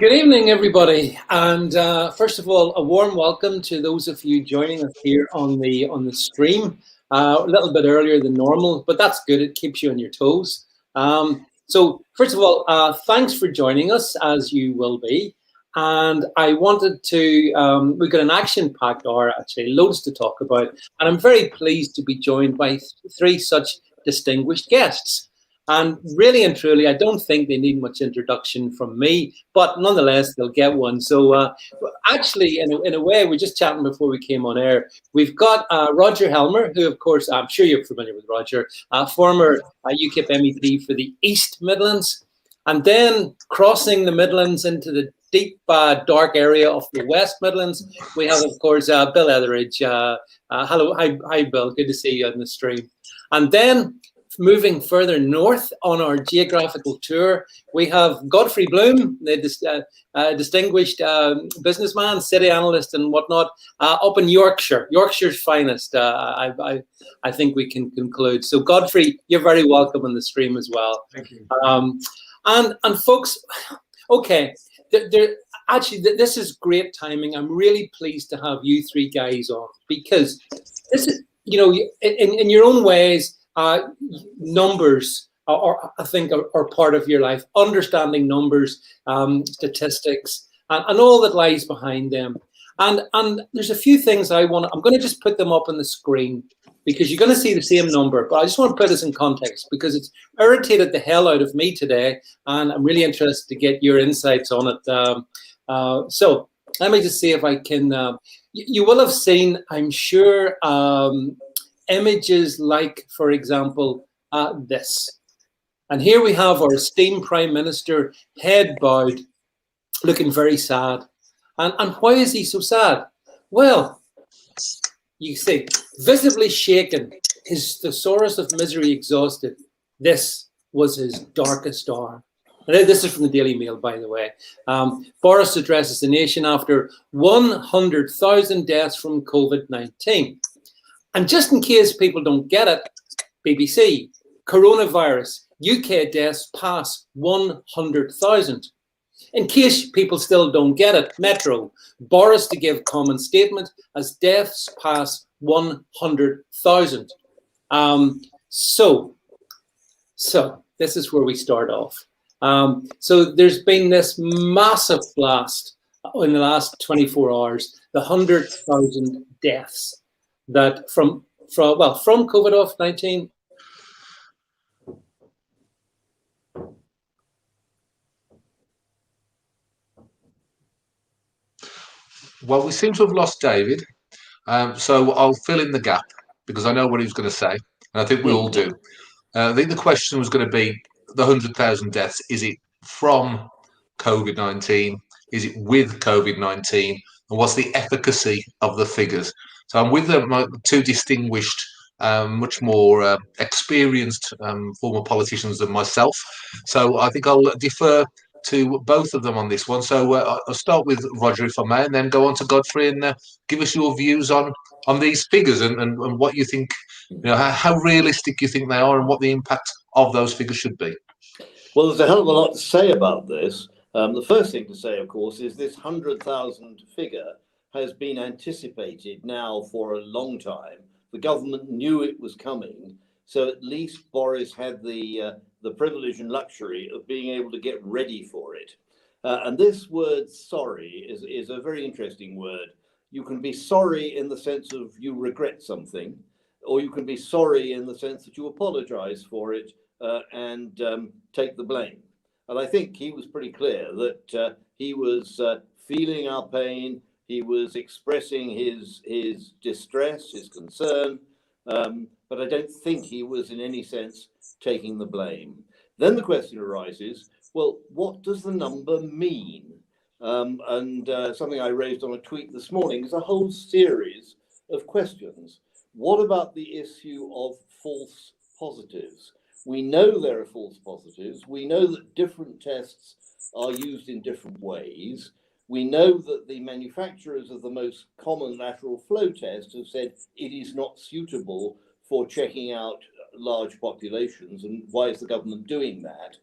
Good evening, everybody, and first of all, a warm welcome to those of you joining us here on the stream. A little bit earlier than normal, but that's good. It keeps you on your toes. So, first of all, thanks for joining us, as you will be. And I wanted to. We've got an action-packed hour, actually, loads to talk about, and I'm very pleased to be joined by three such distinguished guests. And really and truly, I don't think they need much introduction from me, but nonetheless, they'll get one. So actually, in a way, we're just chatting before we came on air. We've got Roger Helmer, who, of course, I'm sure you're familiar with Roger, former UKIP MEP for the East Midlands, and then crossing the Midlands into the deep, dark area of the West Midlands, we have, of course, Bill Etheridge. Hello, hi, Bill. Good to see you on the stream. And then moving further north on our geographical tour, we have Godfrey Bloom, the distinguished businessman, city analyst and whatnot, up in Yorkshire, Yorkshire's finest, I think we can conclude. So Godfrey, you're very welcome on the stream as well. Thank you. And folks, okay, actually, this is great timing. I'm really pleased to have you three guys on, because this is, you know, in your own ways, numbers I think are part of your life, understanding numbers, statistics, and all that lies behind them. And there's a few things I'm going to just put them up on the screen, because you're going to see the same number, but I just want to put this in context because it's irritated the hell out of me today, and I'm really interested to get your insights on it. So let me just see if I can. You will have seen, I'm sure, images like, for example, this. And here we have our esteemed Prime Minister, head bowed, looking very sad. And why is he so sad? Well, you see, visibly shaken, his thesaurus of misery exhausted. This was his darkest hour. And this is from the Daily Mail, by the way. Boris addresses the nation after 100,000 deaths from COVID-19. And just in case people don't get it, BBC, coronavirus, UK deaths pass 100,000. In case people still don't get it, Metro, Boris to give common statement as deaths pass 100,000. So this is where we start off. So there's been this massive blast in the last 24 hours, the 100,000 deaths that from COVID-19. Well, we seem to have lost David, so I'll fill in the gap because I know what he was going to say, and I think we all do. I think the question was going to be the 100,000 deaths. Is it from COVID-19? Is it with COVID-19? And what's the efficacy of the figures? So I'm with two distinguished, much more experienced former politicians than myself. So I think I'll defer to both of them on this one. So I'll start with Roger, if I may, and then go on to Godfrey and give us your views on these figures and what you think, you know, how realistic you think they are and what the impact of those figures should be. Well, there's a hell of a lot to say about this. The first thing to say, of course, is this 100,000 figure has been anticipated now for a long time. The government knew it was coming, so at least Boris had the privilege and luxury of being able to get ready for it. And this word sorry is a very interesting word. You can be sorry in the sense of you regret something, or you can be sorry in the sense that you apologize for it and take the blame. And I think he was pretty clear that he was feeling our pain. He was expressing his distress, his concern, but I don't think he was in any sense taking the blame. Then the question arises, well, what does the number mean? And something I raised on a tweet this morning is a whole series of questions. What about the issue of false positives? We know there are false positives. We know that different tests are used in different ways. We know that the manufacturers of the most common lateral flow test have said it is not suitable for checking out large populations. And why is the government doing that?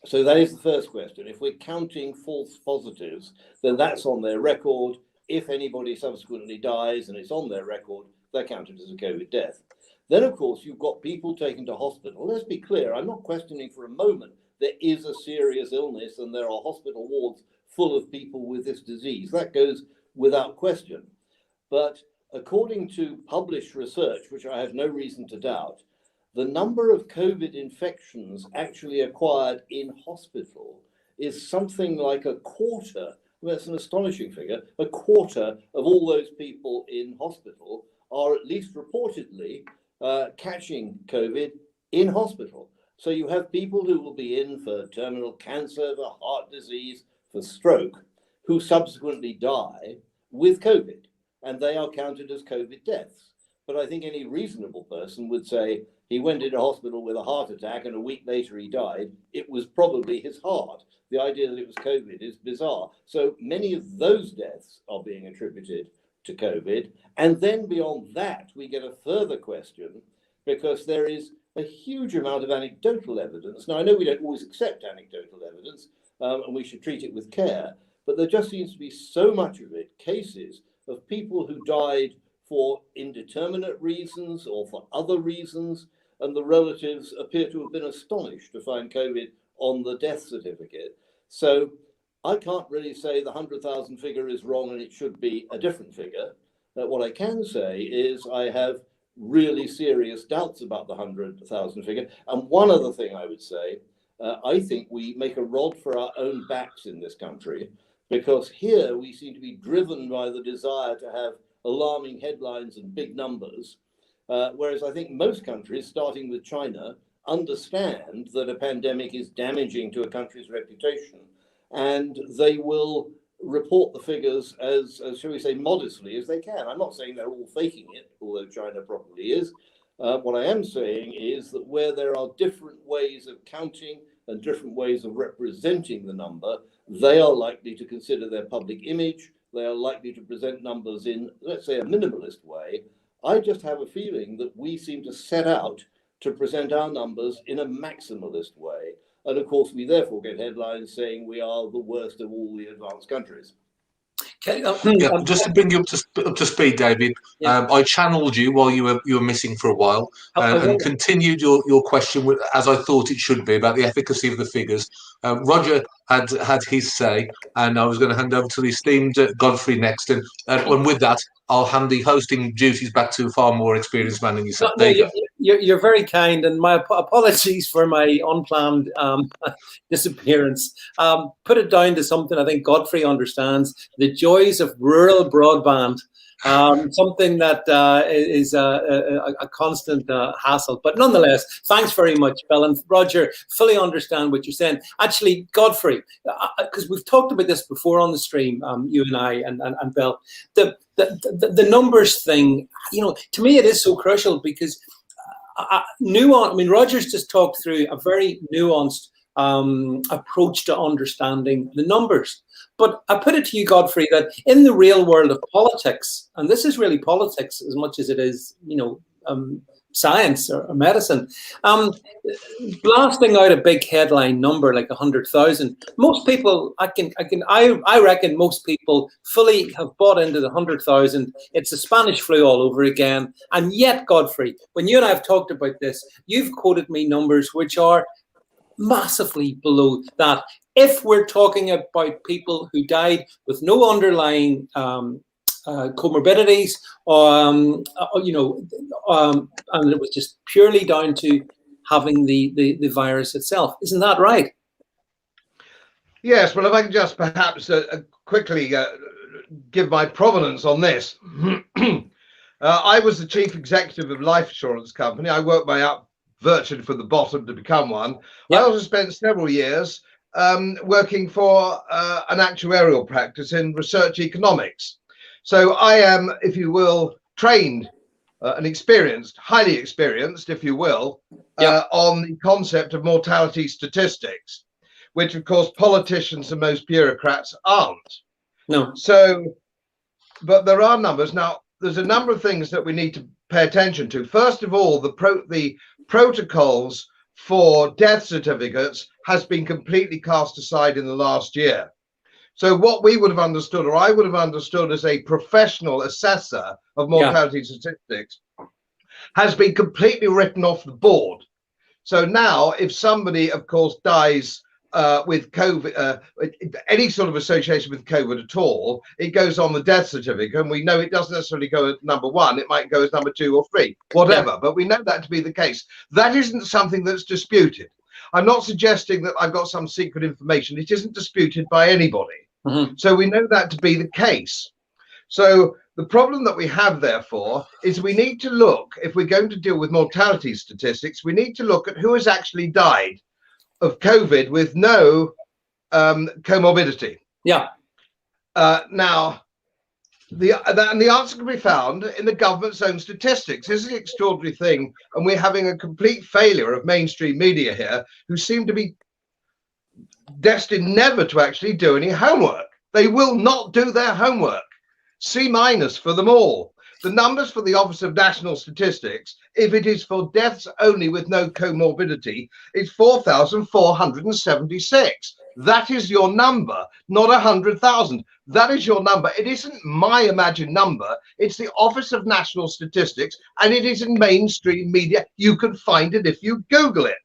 So that is the first question. If we're counting false positives, then that's on their record. If anybody subsequently dies and it's on their record, they're counted as a COVID death. Then, of course, you've got people taken to hospital. Let's be clear, I'm not questioning for a moment there is a serious illness and there are hospital wards full of people with this disease. That goes without question. But according to published research, which I have no reason to doubt, the number of COVID infections actually acquired in hospital is something like a quarter. Well, that's an astonishing figure. A quarter of all those people in hospital are at least reportedly catching COVID in hospital. So you have people who will be in for terminal cancer, for heart disease, for stroke, who subsequently die with COVID, and they are counted as COVID deaths. But I think any reasonable person would say he went into hospital with a heart attack and a week later he died. It was probably his heart. The idea that it was COVID is bizarre. So many of those deaths are being attributed to COVID. And then beyond that, we get a further question, because there is a huge amount of anecdotal evidence. Now, I know we don't always accept anecdotal evidence, and we should treat it with care, but there just seems to be so much of it, cases of people who died for indeterminate reasons or for other reasons, and the relatives appear to have been astonished to find COVID on the death certificate. So I can't really say the 100,000 figure is wrong and it should be a different figure. What I can say is I have really serious doubts about the 100,000 figure. And one other thing I would say, I think we make a rod for our own backs in this country, because here we seem to be driven by the desire to have alarming headlines and big numbers, whereas I think most countries, starting with China, understand that a pandemic is damaging to a country's reputation, and they will report the figures as shall we say, modestly as they can. I'm not saying they're all faking it, although China probably is. What I am saying is that where there are different ways of counting and different ways of representing the number, they are likely to consider their public image. They are likely to present numbers in, let's say, a minimalist way. I just have a feeling that we seem to set out to present our numbers in a maximalist way. And of course, we therefore get headlines saying we are the worst of all the advanced countries. Okay, just to bring you up to speed, David, I channeled you while you were missing for a while, and continued your question with, as I thought it should be, about the efficacy of the figures. Roger had his say, and I was going to hand over to the esteemed Godfrey next, and with that, I'll hand the hosting duties back to a far more experienced man than yourself. There you go. You're very kind, and my apologies for my unplanned disappearance. Put it down to something I think Godfrey understands: the joys of rural broadband. Something that is a constant hassle. But nonetheless, thanks very much, Bill. And Roger, fully understand what you're saying. Actually, Godfrey, because we've talked about this before on the stream, you and I and Bill, the numbers thing, to me it is so crucial, because nuance. I mean, Roger's just talked through a very nuanced approach to understanding the numbers. But I put it to you, Godfrey, that in the real world of politics, and this is really politics as much as it is, science or medicine, blasting out a big headline number like 100,000, most people, I reckon most people fully have bought into the 100,000. It's the Spanish flu all over again. And yet, Godfrey, when you and I have talked about this, you've quoted me numbers which are massively below that. If we're talking about people who died with no underlying comorbidities, and it was just purely down to having the virus itself, isn't that right? Yes. Well, if I can just perhaps quickly give my provenance on this. I was the chief executive of a life insurance company. I worked my way up virtually from the bottom to become one. Yep. I also spent several years working for an actuarial practice in research economics. So I am, if you will, trained and experienced, highly experienced, if you will, on the concept of mortality statistics, which of course politicians and most bureaucrats aren't. No. So, but there are numbers. Now, there's a number of things that we need to pay attention to. First of all, the protocols for death certificates has been completely cast aside in the last year. So what we would have understood, or I would have understood as a professional assessor of mortality statistics, has been completely written off the board. So now if somebody, of course, dies with COVID, any sort of association with COVID at all, it goes on the death certificate, and we know it doesn't necessarily go as number 1, it might go as number 2 or 3, whatever, but we know that to be the case. That isn't something that's disputed. I'm not suggesting that I've got some secret information. It isn't disputed by anybody. So we know that to be the case. So the problem that we have, therefore, is we need to look, if we're going to deal with mortality statistics, we need to look at who has actually died of COVID with no comorbidity. Now, the answer can be found in the government's own statistics. This is an extraordinary thing, and we're having a complete failure of mainstream media here, who seem to be destined never to actually do any homework. They will not do their homework. C- for them all. The numbers for the Office of National Statistics, if it is for deaths only with no comorbidity, is 4,476. That is your number, not 100,000. That is your number. It isn't my imagined number. It's the Office of National Statistics, and it is in mainstream media. You can find it if you Google it.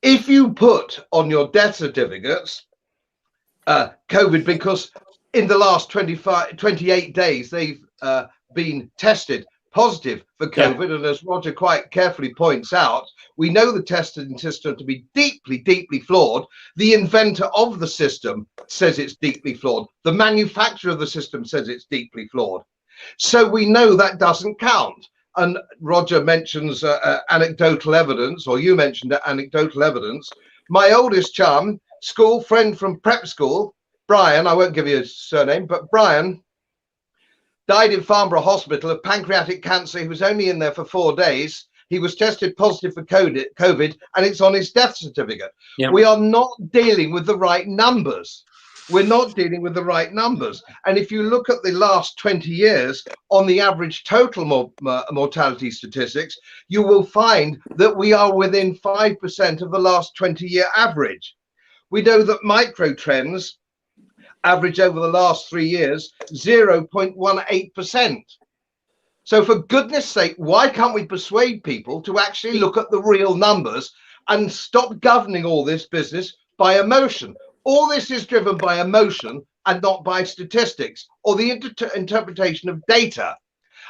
If you put on your death certificates COVID, because in the last 28 days they've been tested positive for COVID, and as Roger quite carefully points out, we know the testing system to be deeply flawed. The inventor of the system says it's deeply flawed. The manufacturer of the system says it's deeply flawed. So we know that doesn't count. And Roger mentions anecdotal evidence, or you mentioned anecdotal evidence. My oldest chum, school friend from prep school, Brian, I won't give you his surname, but Brian died in Farnborough Hospital of pancreatic cancer. He was only in there for 4 days. He was tested positive for COVID, and it's on his death certificate. We are not dealing with the right numbers. We're not dealing with the right numbers. And if you look at the last 20 years on the average total mortality statistics, you will find that we are within 5% of the last 20-year average. We know that micro trends average over the last 3 years 0.18%. So for goodness sake, why can't we persuade people to actually look at the real numbers and stop governing all this business by emotion? All this is driven by emotion and not by statistics or the interpretation of data.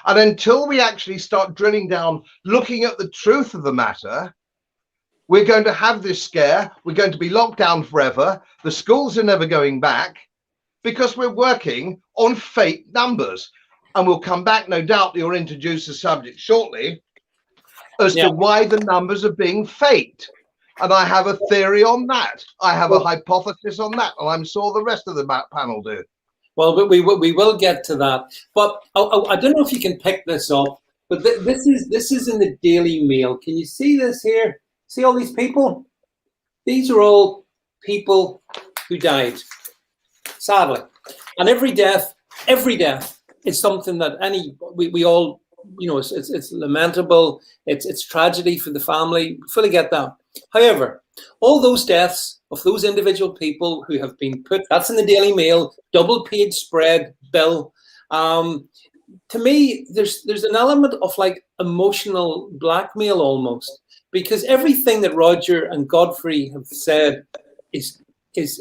And until we actually start drilling down, looking at the truth of the matter, we're going to have this scare. We're going to be locked down forever. The schools are never going back because we're working on fake numbers. And we'll come back, no doubt, you'll introduce the subject shortly as to why the numbers are being faked. And I have a theory on that. I have a hypothesis on that, and I'm sure the rest of the panel do. Well, we will get to that. But I don't know if you can pick this up, but this is in the Daily Mail. Can you see this here? See all these people? These are all people who died, sadly. And every death is something that we all, you know, it's lamentable. It's tragedy for the family. We fully get that. However, all those deaths of those individual people who have been put, that's in the Daily Mail, double page spread bill. To me, there's an element of like emotional blackmail almost, because everything that Roger and Godfrey have said is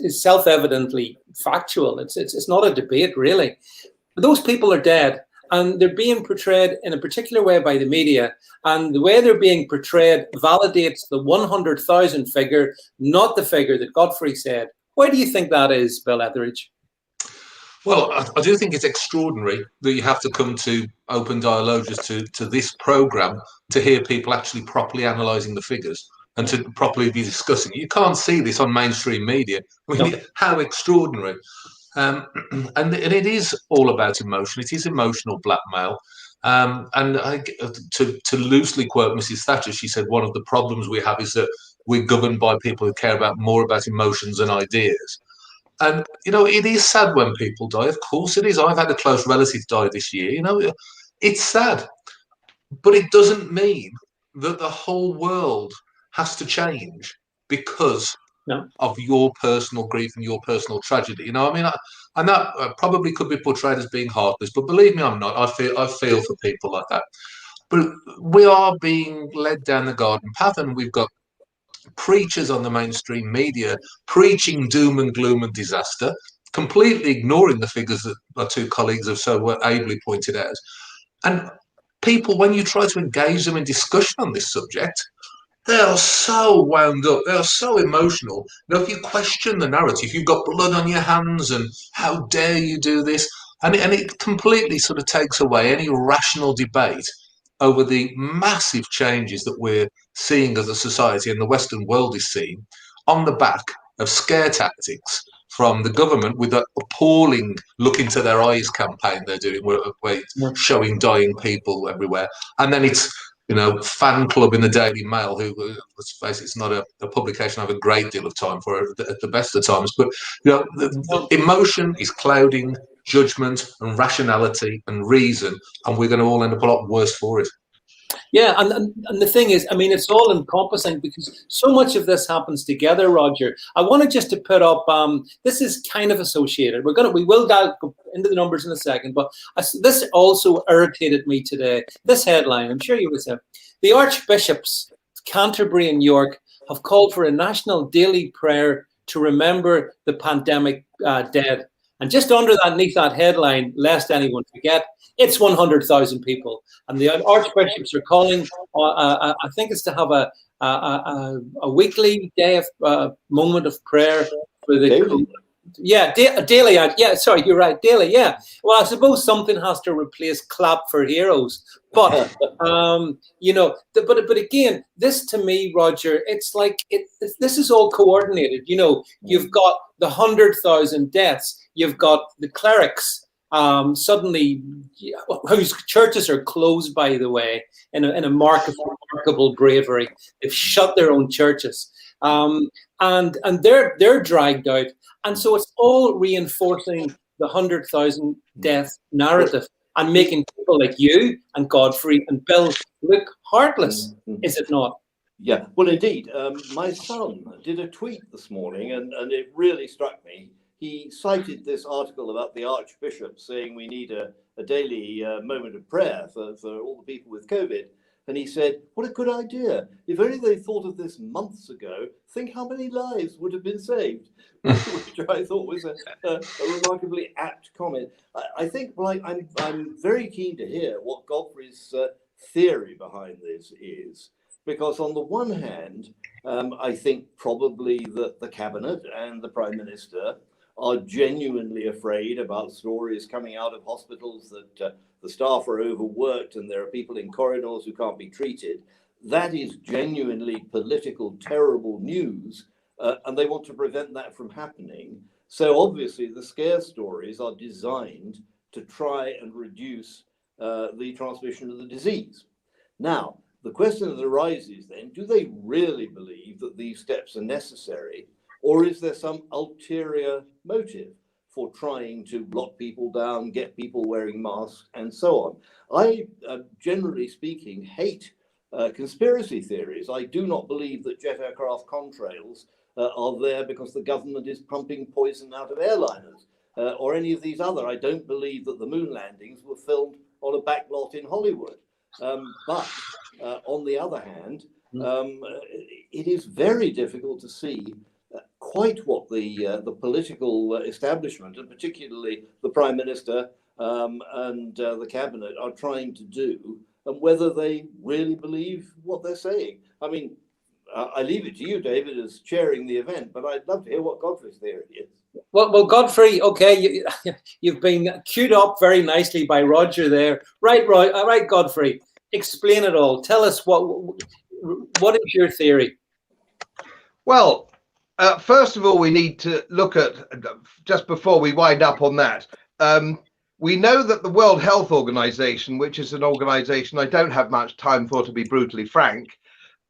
self-evidently factual. It's not a debate really. But those people are dead. And they're being portrayed in a particular way by the media. And the way they're being portrayed validates the 100,000 figure, not the figure that Godfrey said. Why do you think that is, Bill Etheridge? Well, I do think it's extraordinary that you have to come to Open Dialogues to this programme to hear people actually properly analysing the figures and to properly be discussing it. You can't see this on mainstream media. I mean, how extraordinary. And it is all about emotion. It is emotional blackmail. And I, to loosely quote Mrs. Thatcher, she said one of the problems we have is that we're governed by people who care more about emotions than ideas. And, you know, it is sad when people die. Of course it is. I've had a close relative die this year. You know, it's sad. But it doesn't mean that the whole world has to change because No. of your personal grief and your personal tragedy. You know, I mean, and that probably could be portrayed as being heartless, but believe me, I'm not. I feel for people like that. But we are being led down the garden path, and we've got preachers on the mainstream media preaching doom and gloom and disaster, completely ignoring the figures that our two colleagues have so ably pointed out. And people, when you try to engage them in discussion on this subject, they are so wound up. They are so emotional. Now, if you question the narrative, you've got blood on your hands and how dare you do this? And it completely sort of takes away any rational debate over the massive changes that we're seeing as a society and the Western world is seeing on the back of scare tactics from the government with that appalling look into their eyes campaign they're doing, where showing dying people everywhere. And then it's, you know, fan club in the Daily Mail, who, let's face it, it's not a publication I have a great deal of time for at the best of times. But, you know, the emotion is clouding judgment and rationality and reason, and we're going to all end up a lot worse for it. Yeah, and the thing is, I mean, it's all encompassing because so much of this happens together, Roger. I wanted just to put up, this is kind of associated. We will go into the numbers in a second, but this also irritated me today. This headline, I'm sure you would say, the Archbishops of Canterbury and York have called for a national daily prayer to remember the pandemic dead. And just underneath that headline, lest anyone forget, it's 100,000 people. And the archbishops are calling, I think it's to have a weekly day of moment of prayer for the Daily. Daily. Yeah, sorry, you're right, daily. Yeah. Well, I suppose something has to replace clap for heroes. But you know, but again, this to me, Roger, it's like this is all coordinated. You know, you've got the 100,000 deaths. You've got the clerics suddenly, whose churches are closed, by the way, in a mark of remarkable bravery. They've shut their own churches, and they're dragged out, and so it's all reinforcing the 100,000 death narrative and making people like you and Godfrey and Bill look heartless. Is it not? Yeah, well, indeed. My son did a tweet this morning, and it really struck me. He cited this article about the Archbishop saying we need a daily moment of prayer for all the people with COVID. And he said, what a good idea. If only they thought of this months ago, think how many lives would have been saved, which I thought was a remarkably apt comment. I think, well, I'm very keen to hear what Godfrey's theory behind this is. Because on the one hand, I think probably that the cabinet and the Prime Minister are genuinely afraid about stories coming out of hospitals that the staff are overworked and there are people in corridors who can't be treated. That is genuinely political, terrible news, and they want to prevent that from happening. So obviously the scare stories are designed to try and reduce the transmission of the disease. Now, the question that arises then, do they really believe that these steps are necessary? Or is there some ulterior motive for trying to lock people down, get people wearing masks, and so on? I, generally speaking, hate conspiracy theories. I do not believe that jet aircraft contrails are there because the government is pumping poison out of airliners or any of these other. I don't believe that the moon landings were filmed on a backlot in Hollywood. But on the other hand, it is very difficult to see quite what the political establishment, and particularly the Prime Minister and the Cabinet, are trying to do, and whether they really believe what they're saying. I mean, I leave it to you, David, as chairing the event, but I'd love to hear what Godfrey's theory is. Well, Godfrey, okay, you've been queued up very nicely by Roger there. Right, Godfrey, explain it all. Tell us what is your theory? Well, first of all, we need to look at, just before we wind up on that, we know that the World Health Organization, which is an organization I don't have much time for, to be brutally frank,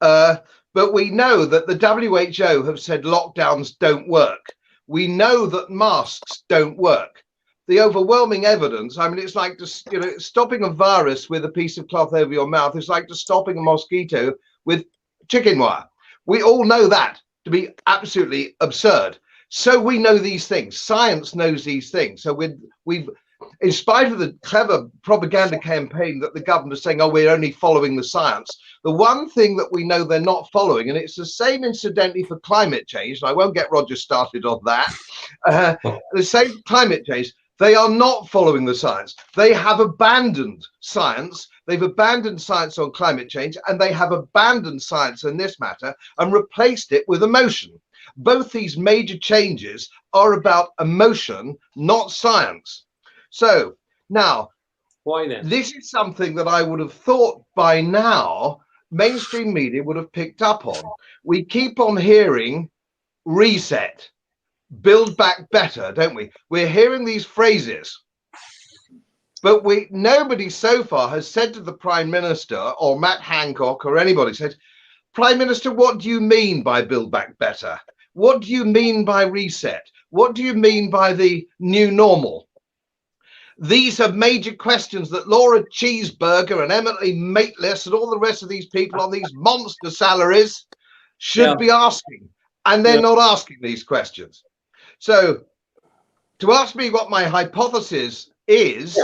but we know that the WHO have said lockdowns don't work. We know that masks don't work. The overwhelming evidence, I mean, it's like just, stopping a virus with a piece of cloth over your mouth is like just stopping a mosquito with chicken wire. We all know that to be absolutely absurd. So we know these things. Science knows these things. So we've, in spite of the clever propaganda campaign that the government is saying, oh, we're only following the science, the one thing that we know they're not following, and it's the same incidentally for climate change, and I won't get Roger started on that, the same climate change, they are not following the science. They have abandoned science. They've abandoned science on climate change, and they have abandoned science in this matter and replaced it with emotion. Both these major changes are about emotion, not science. So now, why then? This is something that I would have thought by now mainstream media would have picked up on. We keep on hearing reset, build back better, don't we? We're hearing these phrases, but nobody so far has said to the Prime Minister or Matt Hancock or anybody said, Prime Minister, what do you mean by build back better? What do you mean by reset? What do you mean by the new normal? These are major questions that Laura Cheeseburger and Emily Maitlis and all the rest of these people on these monster salaries should be asking. And they're not asking these questions. So to ask me what my hypothesis is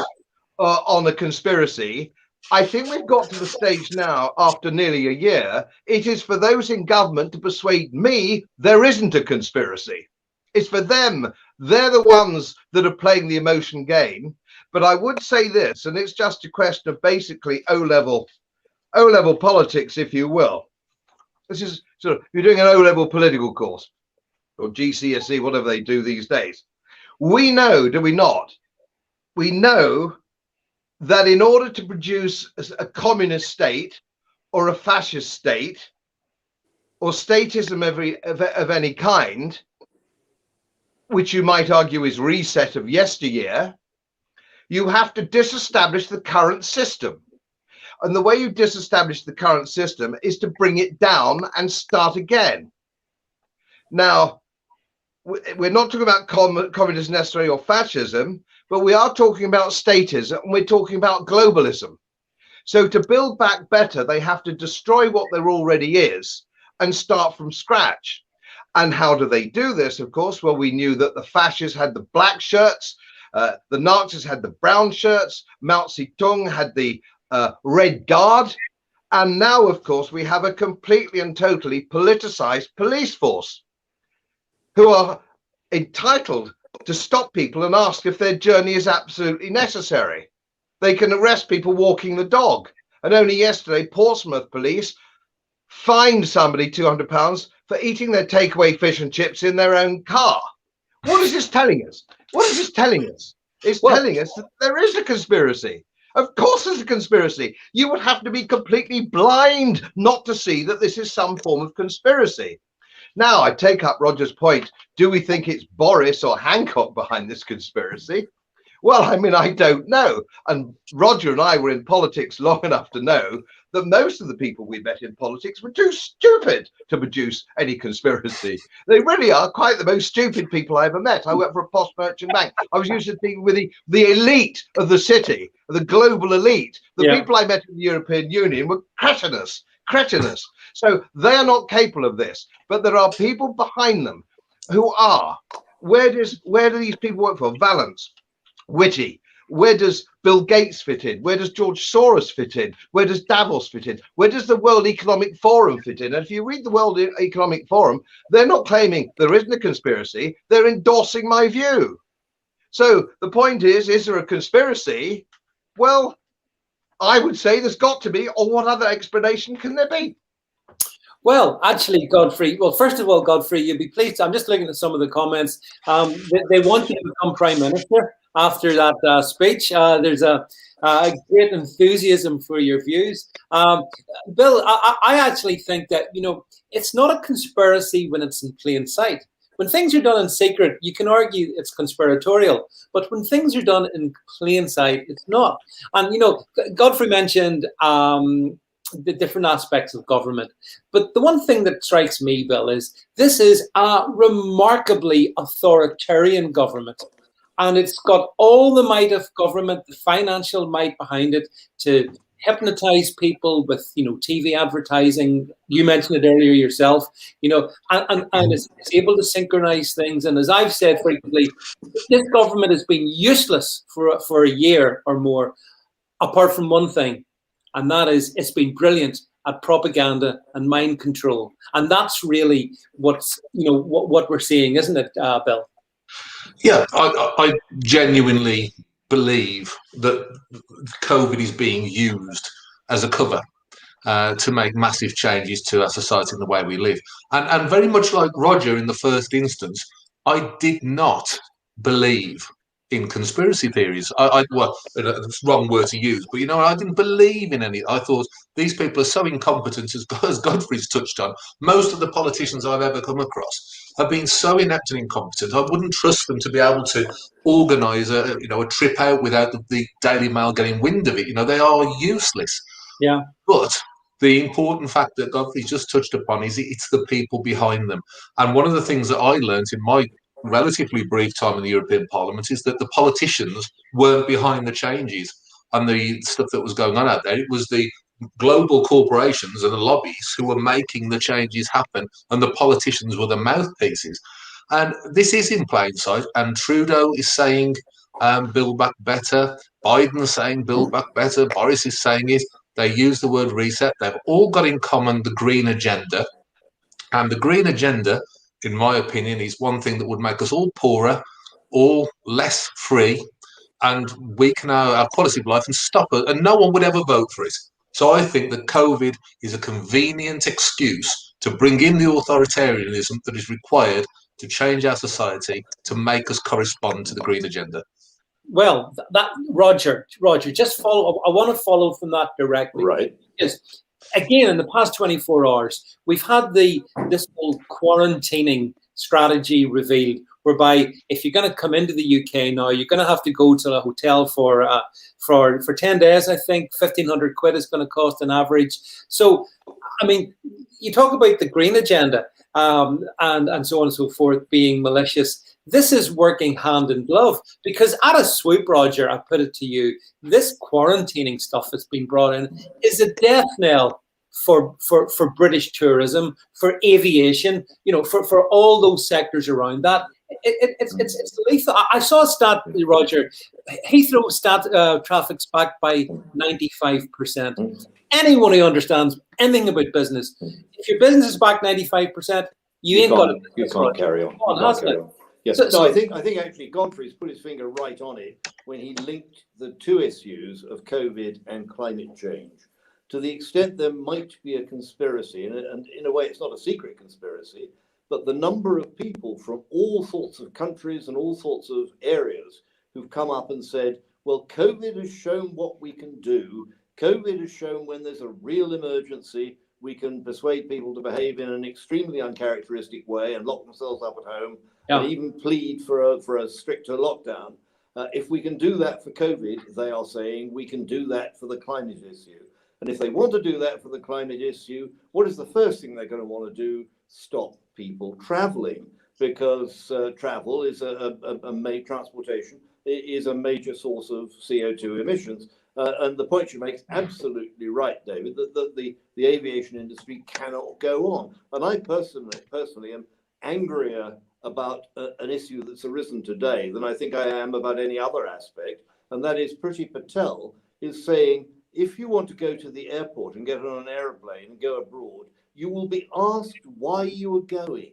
on a conspiracy, I think we've got to the stage now, after nearly a year, it is for those in government to persuade me there isn't a conspiracy. It's for them. They're the ones that are playing the emotion game. But I would say this, and it's just a question of basically O-level politics, if you will. This is sort of, you're doing an O-level political course or GCSE, whatever they do these days. We know, do we not? We know that in order to produce a communist state or a fascist state or statism of any kind, which you might argue is reset of yesteryear, you have to disestablish the current system. And the way you disestablish the current system is to bring it down and start again. Now, we're not talking about communism necessarily or fascism, but we are talking about statism and we're talking about globalism. So to build back better, they have to destroy what there already is and start from scratch. And how do they do this? Of course, well, we knew that the fascists had the black shirts, the Nazis had the brown shirts, Mao Zedong had the Red Guard, and now, of course, we have a completely and totally politicized police force who are entitled to stop people and ask if their journey is absolutely necessary. They can arrest people walking the dog. And only yesterday, Portsmouth police fined somebody £200 for eating their takeaway fish and chips in their own car. What is this telling us? What is this telling us? It's telling us that there is a conspiracy. Of course there's a conspiracy. You would have to be completely blind not to see that this is some form of conspiracy. Now, I take up Roger's point. Do we think it's Boris or Hancock behind this conspiracy? Well, I mean, I don't know. And Roger and I were in politics long enough to know that most of the people we met in politics were too stupid to produce any conspiracy. They really are quite the most stupid people I ever met. I worked for a post merchant bank. I was used to dealing with the elite of the city, the global elite. The people I met in the European Union were cretinous. So they are not capable of this. But there are people behind them who are. Where do these people work for? Valence, Whitty. Where does Bill Gates fit in? Where does George Soros fit in? Where does Davos fit in? Where does the World Economic Forum fit in? And if you read the World Economic Forum, they're not claiming there isn't a conspiracy. They're endorsing my view. So the point is there a conspiracy? Well, I would say there's got to be, or what other explanation can there be? Well, actually, Godfrey, well, first of all, Godfrey, you'll be pleased. I'm just looking at some of the comments. They want you to become Prime Minister after that speech. There's a great enthusiasm for your views. Bill, I actually think that, you know, it's not a conspiracy when it's in plain sight. When things are done in secret, you can argue it's conspiratorial. But when things are done in plain sight, it's not. And, you know, Godfrey mentioned the different aspects of government. But the one thing that strikes me, Bill, is this is a remarkably authoritarian government. And it's got all the might of government, the financial might behind it to hypnotize people with, TV advertising. You mentioned it earlier yourself, and it's able to synchronize things. And as I've said frequently, this government has been useless for a year or more, apart from one thing, and that is it's been brilliant at propaganda and mind control. And that's really what we're seeing, isn't it, Bill? Yeah, I genuinely believe that COVID is being used as a cover to make massive changes to our society and the way we live. And very much like Roger in the first instance, I did not believe in conspiracy theories. Well, it's the wrong word to use, but I didn't believe in any. I thought these people are so incompetent, as Godfrey's touched on. Most of the politicians I've ever come across have been so inept and incompetent. I wouldn't trust them to be able to organise a trip out without the Daily Mail getting wind of it. They are useless. Yeah. But the important fact that Godfrey just touched upon is it's the people behind them. And one of the things that I learned in my relatively brief time in the European Parliament is that the politicians weren't behind the changes and the stuff that was going on out there. It was the global corporations and the lobbies who were making the changes happen, and the politicians were the mouthpieces. And this is in plain sight. And Trudeau is saying, build back better. Biden is saying, build back better. Boris is saying it. They use the word reset. They've all got in common the green agenda. And the green agenda, in my opinion, is one thing that would make us all poorer, all less free, and weaken our quality of life and stop it. And no one would ever vote for it. So I think that COVID is a convenient excuse to bring in the authoritarianism that is required to change our society, to make us correspond to the green agenda. Well, that Roger, just follow. I want to follow from that directly. Right. Because again, in the past 24 hours, we've had this whole quarantining strategy revealed, whereby if you're going to come into the UK now, you're going to have to go to a hotel for 10 days. I think 1,500 quid is going to cost an average. So, I mean, you talk about the green agenda and so on and so forth being malicious. This is working hand in glove, because at a swoop, Roger, I put it to you, this quarantining stuff that's been brought in is a death knell for British tourism, for aviation, for all those sectors around that. It's lethal. I saw a stat, Roger. Heathrow traffic's back by 95%. Anyone who understands anything about business, if your business is back 95%, you can't carry on. Yes. I think actually Godfrey's put his finger right on it when he linked the two issues of COVID and climate change. To the extent there might be a conspiracy, and in a way it's not a secret conspiracy, but the number of people from all sorts of countries and all sorts of areas who've come up and said, well, COVID has shown what we can do. COVID has shown when there's a real emergency, we can persuade people to behave in an extremely uncharacteristic way and lock themselves up at home, and even plead for a stricter lockdown. If we can do that for COVID, they are saying we can do that for the climate issue. And if they want to do that for the climate issue, what is the first thing they're going to want to do? Stop people traveling, because travel is transportation is a major source of CO2 emissions. And the point you make is absolutely right, David, that the aviation industry cannot go on. And I personally am angrier about an issue that's arisen today than I think I am about any other aspect. And that is Priti Patel is saying, if you want to go to the airport and get on an aeroplane and go abroad, you will be asked why you are going.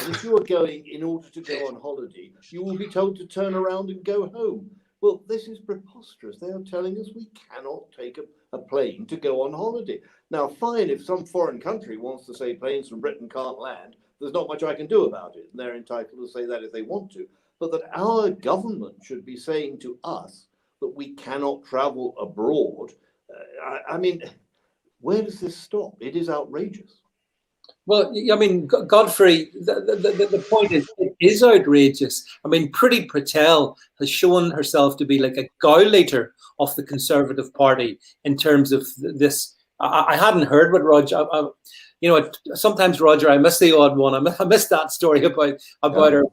And if you are going in order to go on holiday, you will be told to turn around and go home. Well, this is preposterous. They are telling us we cannot take a plane to go on holiday. Now, fine, if some foreign country wants to say planes from Britain can't land, there's not much I can do about it. And they're entitled to say that if they want to. But that our government should be saying to us that we cannot travel abroad, I mean, where does this stop? It is outrageous. Well, I mean, Godfrey, the point is, it is outrageous. I mean, Priti Patel has shown herself to be like a gauleiter of the Conservative Party in terms of this. I hadn't heard what Roger, sometimes, Roger, I miss the odd one. I missed that story about her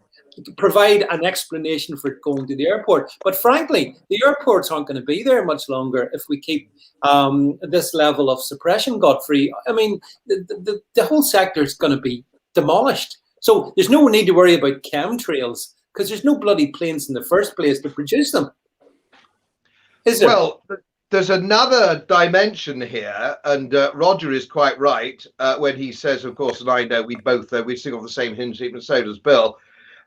provide an explanation for going to the airport. But frankly, the airports aren't going to be there much longer if we keep this level of suppression, Godfrey. I mean, the whole sector is going to be demolished. So there's no need to worry about chemtrails because there's no bloody planes in the first place to produce them. Is there? Well, there's another dimension here, and Roger is quite right when he says, of course, and I know we both we sing on the same hymn sheet, and so does Bill,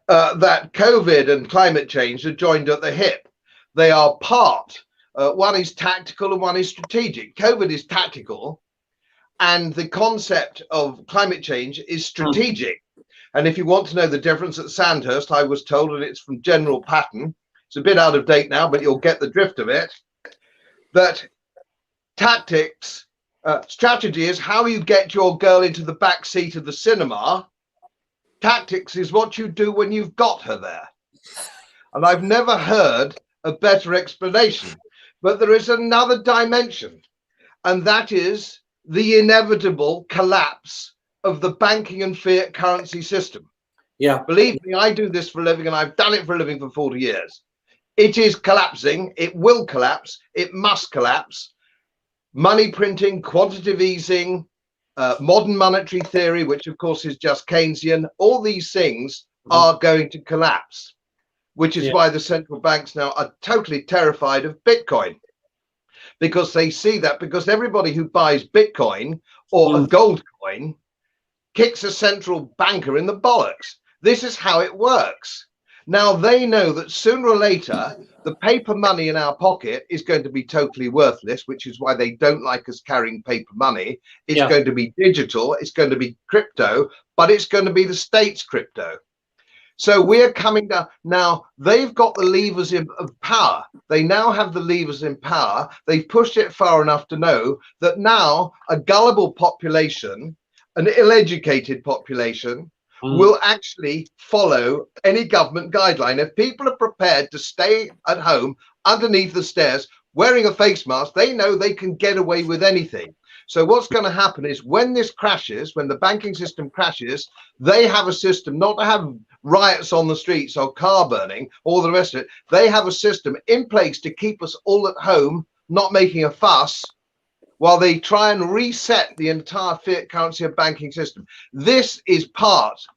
that COVID and climate change are joined at the hip. They are part. One is tactical and one is strategic. COVID is tactical, and the concept of climate change is strategic. And if you want to know the difference at Sandhurst, I was told, and it's from General Patton, it's a bit out of date now, but you'll get the drift of it, that tactics, strategy is how you get your girl into the back seat of the cinema. Tactics is what you do when you've got her there. And I've never heard a better explanation. But there is another dimension, and that is the inevitable collapse of the banking and fiat currency system. Yeah. Believe me, I do this for a living, and I've done it for a living for 40 years. It is collapsing. It will collapse. It must collapse. Money printing, quantitative easing, modern monetary theory, which of course is just Keynesian, all these things are going to collapse, which is why the central banks now are totally terrified of Bitcoin, because they see that, because everybody who buys Bitcoin or a gold coin kicks a central banker in the bollocks. This is how it works. Now they know that sooner or later the paper money in our pocket is going to be totally worthless, which is why they don't like us carrying paper money. It's going to be digital, it's going to be crypto, but it's going to be the state's crypto. So we're coming down. Now they've got the levers of power. They now have the levers in power. They've pushed it far enough to know that now a gullible population, an ill-educated population, will actually follow any government guideline. If people are prepared to stay at home underneath the stairs wearing a face mask, they know they can get away with anything. So what's going to happen is when this crashes, when the banking system crashes, they have a system not to have riots on the streets or car burning, all the rest of it. They have a system in place to keep us all at home, not making a fuss, while they try and reset the entire fiat currency and banking system. This is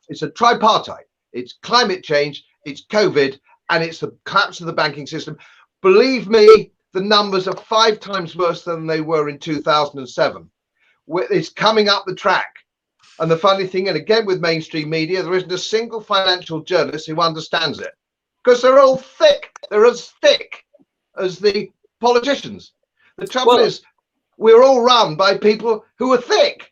it's a tripartite. It's climate change, it's COVID, and it's the collapse of the banking system. Believe me, the numbers are 5 times worse than they were in 2007. It's coming up the track. And the funny thing, and again with mainstream media, there isn't a single financial journalist who understands it, because they're all thick. They're as thick as the politicians. The trouble is, we're all run by people who are thick.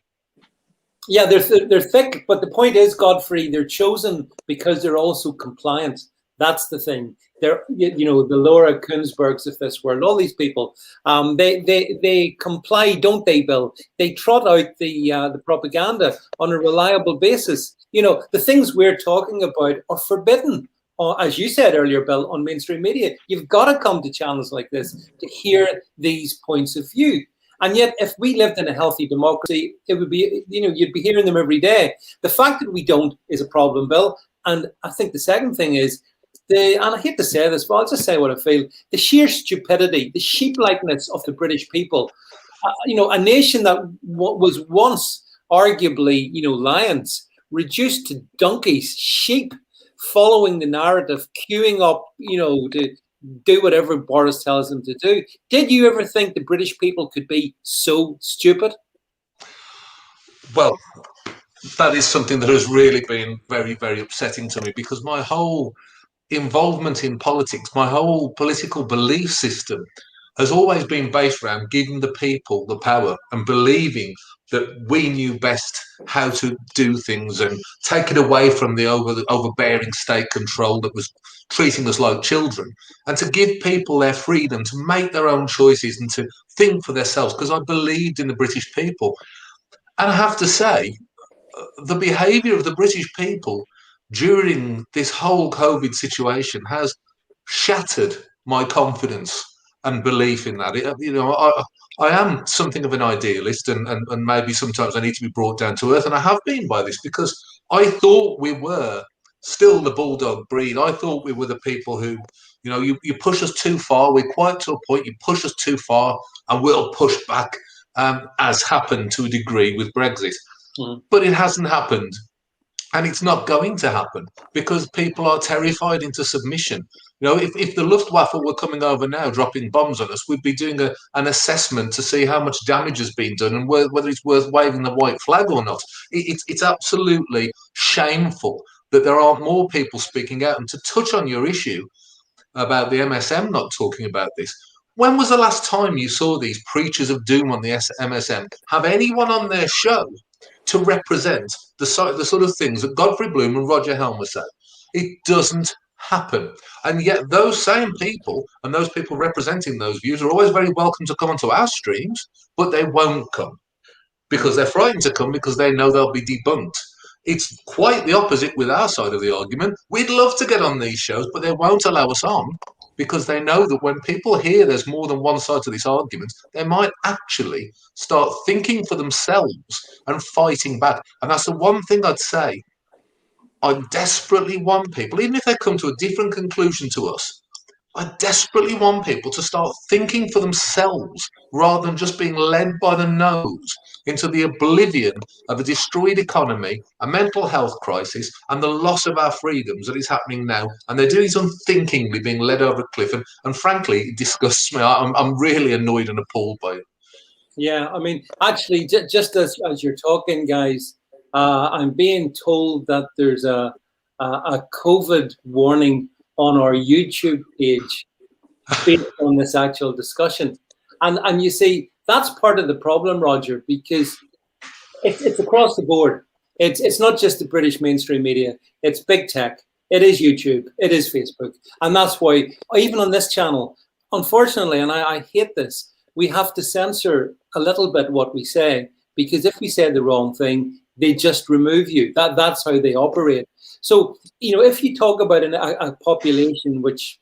Yeah, they're thick, but the point is, Godfrey, they're chosen because they're also compliant. That's the thing. They're, the Laura Kuenssbergs of this world, all these people, they comply, don't they, Bill? They trot out the propaganda on a reliable basis. The things we're talking about are forbidden, as you said earlier, Bill, on mainstream media. You've got to come to channels like this to hear these points of view. And yet, if we lived in a healthy democracy, it would be, you'd be hearing them every day. The fact that we don't is a problem, Bill. And I think the second thing is, and I hate to say this, but I'll just say what I feel, the sheer stupidity, the sheep-likeness of the British people. A nation that was once arguably, lions, reduced to donkeys, sheep, following the narrative, queuing up, to do whatever Boris tells them to do. Did you ever think the British people could be so stupid? Well, that is something that has really been very, very upsetting to me, because my whole involvement in politics, my whole political belief system has always been based around giving the people the power and believing that we knew best how to do things and take it away from the overbearing state control that was treating us like children, and to give people their freedom to make their own choices and to think for themselves, because I believed in the British people. And I have to say, the behaviour of the British people during this whole COVID situation has shattered my confidence and belief in that. I am something of an idealist, and maybe sometimes I need to be brought down to earth, and I have been by this, because I thought we were still the bulldog breed. I thought we were the people who, you know, you push us too far, we're quiet to a point, you push us too far, and we'll push back, as happened to a degree with Brexit. But it hasn't happened. And it's not going to happen because people are terrified into submission. You know, if the Luftwaffe were coming over now, dropping bombs on us, we'd be doing an assessment to see how much damage has been done and whether it's worth waving the white flag or not. It's absolutely shameful that there aren't more people speaking out. And to touch on your issue about the MSM not talking about this, when was the last time you saw these preachers of doom on the MSM have anyone on their show to represent the sort of things that Godfrey Bloom and Roger Helmer say? It doesn't happen. And yet those same people and those people representing those views are always very welcome to come onto our streams, but they won't come because they're frightened to come because they know they'll be debunked. It's quite the opposite with our side of the argument. We'd love to get on these shows, but they won't allow us on because they know that when people hear there's more than one side to this argument, they might actually start thinking for themselves and fighting back. And that's the one thing I'd say. I desperately want people, even if they come to a different conclusion to us, I desperately want people to start thinking for themselves rather than just being led by the nose into the oblivion of a destroyed economy, a mental health crisis, and the loss of our freedoms that is happening now. And they're doing it unthinkingly, being led over a cliff. And frankly, it disgusts me. I'm really annoyed and appalled by it. Yeah, I mean, actually, just as you're talking, guys, I'm being told that there's a COVID warning on our YouTube page based on this actual discussion. And you see, that's part of the problem, Roger, because it's across the board. It's not just the British mainstream media. It's big tech. It is YouTube. It is Facebook. And that's why, even on this channel, unfortunately, and I hate this, we have to censor a little bit what we say, because if we say the wrong thing, they just remove you. That's how they operate. So, you know, if you talk about a population which,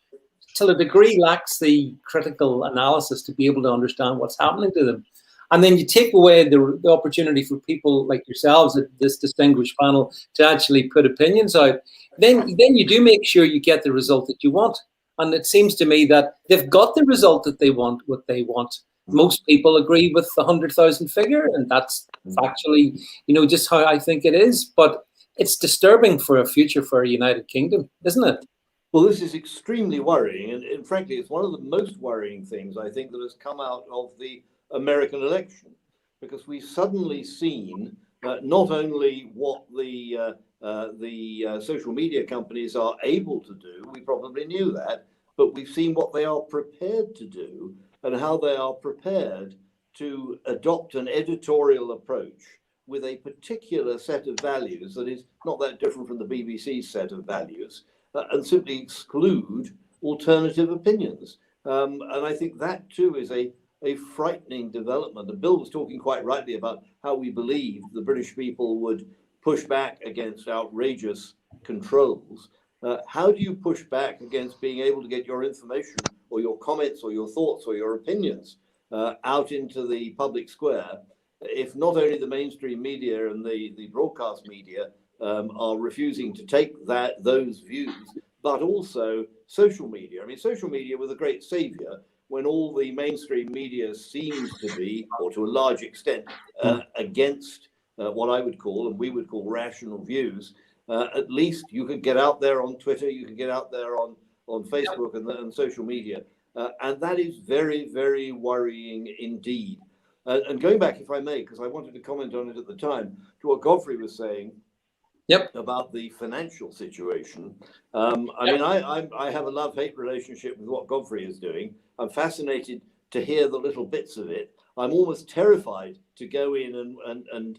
to a degree, lacks the critical analysis to be able to understand what's happening to them, and then you take away the opportunity for people like yourselves at this distinguished panel to actually put opinions out, then you do make sure you get the result that you want. And it seems to me that they've got the result that they want, what they want. Most people agree with the 100,000 figure, and that's factually, you know, just how I think it is. But it's disturbing for a future for a United Kingdom, isn't it? Well, this is extremely worrying, and frankly, it's one of the most worrying things I think that has come out of the American election, because we've suddenly seen not only what the social media companies are able to do, we probably knew that, but we've seen what they are prepared to do and how they are prepared to adopt an editorial approach with a particular set of values that is not that different from the BBC's set of values, and simply exclude alternative opinions. And I think that too is a frightening development. And Bill was talking quite rightly about how we believe the British people would push back against outrageous controls. How do you push back against being able to get your information or your comments or your thoughts or your opinions out into the public square if not only the mainstream media and the broadcast media are refusing to take those views, but also social media? I mean, social media was a great savior when all the mainstream media seems to be, or to a large extent, against what I would call, and we would call, rational views. At least you could get out there on Twitter, you could get out there on Facebook and social media. And that is very, very worrying indeed. And going back, if I may, because I wanted to comment on it at the time, to what Godfrey was saying about the financial situation. I mean, I have a love-hate relationship with what Godfrey is doing. I'm fascinated to hear the little bits of it. I'm almost terrified to go in and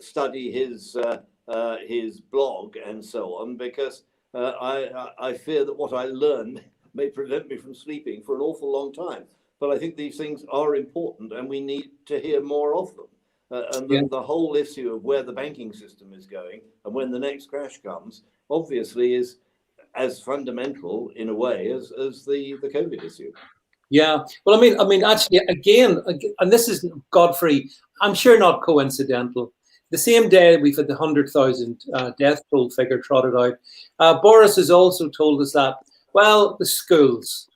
study his blog and so on, because I fear that what I learn may prevent me from sleeping for an awful long time. But I think these things are important, and we need to hear more of them. And the whole issue of where the banking system is going and when the next crash comes, obviously, is as fundamental in a way as the COVID issue. Yeah, well, I mean, actually, again, and this is, Godfrey, I'm sure not coincidental. the same day we've had the 100,000 death toll figure trotted out, Boris has also told us that, well, the schools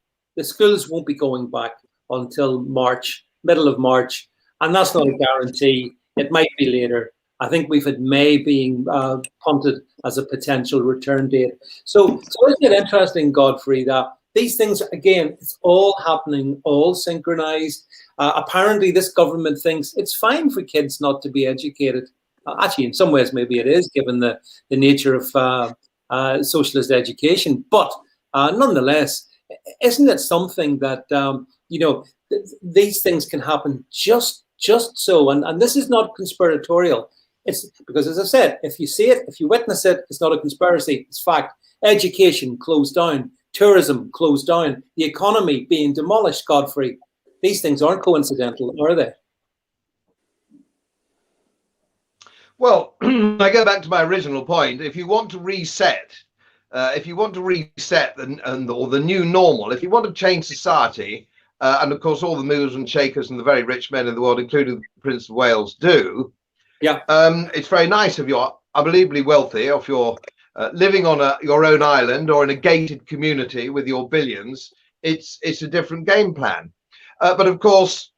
won't be going back until March, middle of March, and that's not a guarantee. It might be later. I think we've had May being punted as a potential return date. So isn't it interesting, Godfrey, that these things, again, it's all happening, all synchronized. Apparently, this government thinks it's fine for kids not to be educated. Actually, in some ways, maybe it is, given the nature of socialist education. But nonetheless, isn't it something that, these things can happen just so? And this is not conspiratorial. It's because, as I said, if you see it, if you witness it, it's not a conspiracy. It's fact. Education closed down. Tourism closed down. The economy being demolished, Godfrey. These things aren't coincidental, are they? Well, I go back to my original point. If you want to reset, or the new normal, if you want to change society, and of course all the movers and shakers and the very rich men in the world, including the Prince of Wales, do. Yeah. It's very nice if you're unbelievably wealthy, or if you're living on your own island or in a gated community with your billions. It's a different game plan. But of course,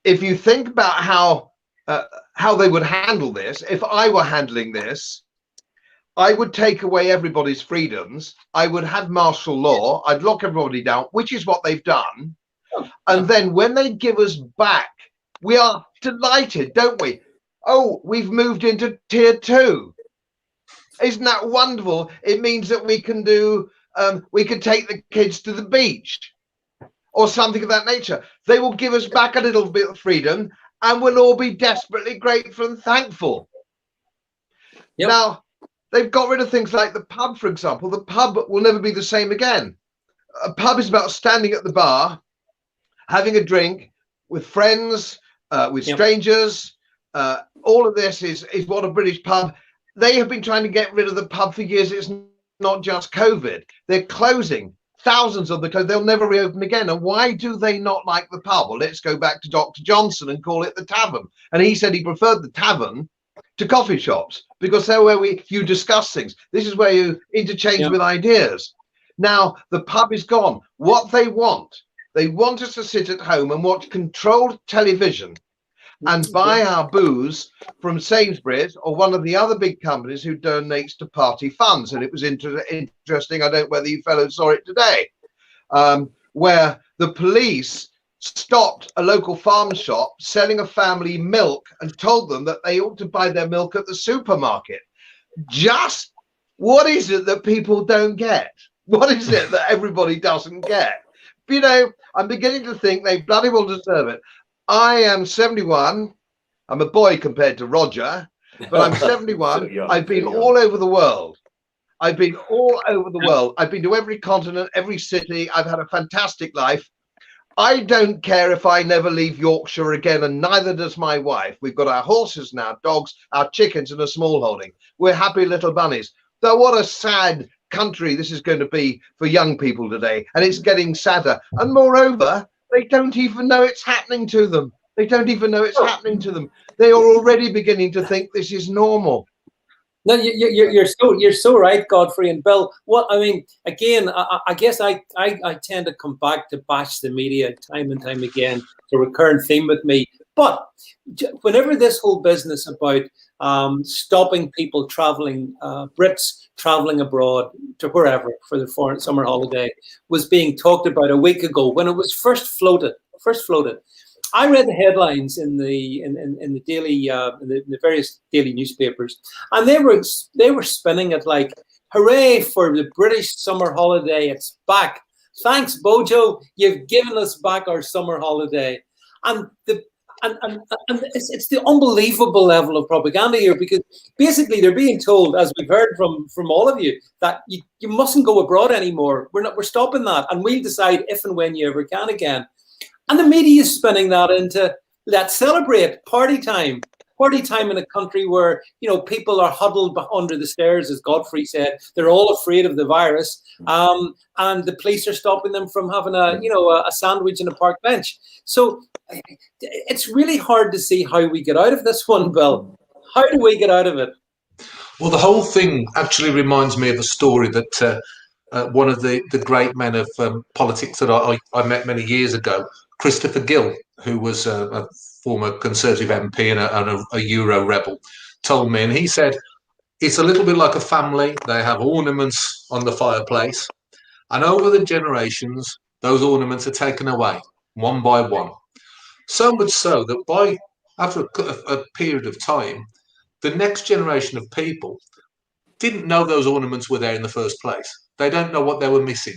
if you think about how they would handle this, if I were handling this, I would take away everybody's freedoms. I would have martial law. I'd lock everybody down, which is what they've done. And then when they give us back, we are delighted, don't we? Oh, we've moved into tier 2. Isn't that wonderful? It means that we can we can take the kids to the beach or something of that nature. They will give us back a little bit of freedom, and we'll all be desperately grateful and thankful. Yep. Now, they've got rid of things like the pub, for example. The pub will never be the same again. A pub is about standing at the bar, having a drink with friends, with strangers. All of this is what a British pub. They have been trying to get rid of the pub for years. It's not just COVID. They're closing thousands of the. They'll never reopen again. And why do they not like the pub? Well, let's go back to Dr. Johnson and call it the tavern. And he said he preferred the tavern to coffee shops because they're where you discuss things. This is where you interchange with ideas. Now the pub is gone. What they want us to sit at home and watch controlled television and buy our booze from Sainsbury's or one of the other big companies who donates to party funds. And it was interesting, I don't know whether you fellows saw it today, where the police stopped a local farm shop selling a family milk and told them that they ought to buy their milk at the supermarket. Just what is it that people don't get? What is it that everybody doesn't get? You know, I'm beginning to think they bloody well deserve it. I am 71. I'm a boy compared to Roger, but I'm 71. So young, I've been all over the world. I've been all over the world. I've been to every continent, every city. I've had a fantastic life. I don't care if I never leave Yorkshire again, and neither does my wife. We've got our horses now, dogs, our chickens, and a small holding. We're happy little bunnies. Though what a sad country this is going to be for young people today, and it's getting sadder. And moreover, they don't even know it's happening to them. They don't even know it's happening to them. They are already beginning to think this is normal. No, you're so right, Godfrey and Bill. What I mean, again, I guess I tend to come back to bash the media time and time again. It's a recurrent theme with me. But whenever this whole business about stopping people traveling, Brits traveling abroad to wherever for the foreign summer holiday was being talked about a week ago, when it was first floated, I read the headlines in the daily in the various daily newspapers, and they were spinning it like, "Hooray for the British summer holiday! It's back! Thanks, Bojo, you've given us back our summer holiday." And it's the unbelievable level of propaganda here, because basically they're being told, as we've heard from all of you, that you mustn't go abroad anymore. We're stopping that, and we'll decide if and when you ever can again. And the media is spinning that into, let's celebrate party time in a country where, you know, people are huddled under the stairs, as Godfrey said. They're all afraid of the virus, and the police are stopping them from having a sandwich in a park bench. So it's really hard to see how we get out of this one, Bill. How do we get out of it? Well, the whole thing actually reminds me of a story that one of the great men of politics that I met many years ago, Christopher Gill, who was a former Conservative MP and a Euro rebel, told me, and he said, it's a little bit like a family. They have ornaments on the fireplace, and over the generations, those ornaments are taken away one by one. So much so that after a period of time, the next generation of people didn't know those ornaments were there in the first place. They don't know what they were missing.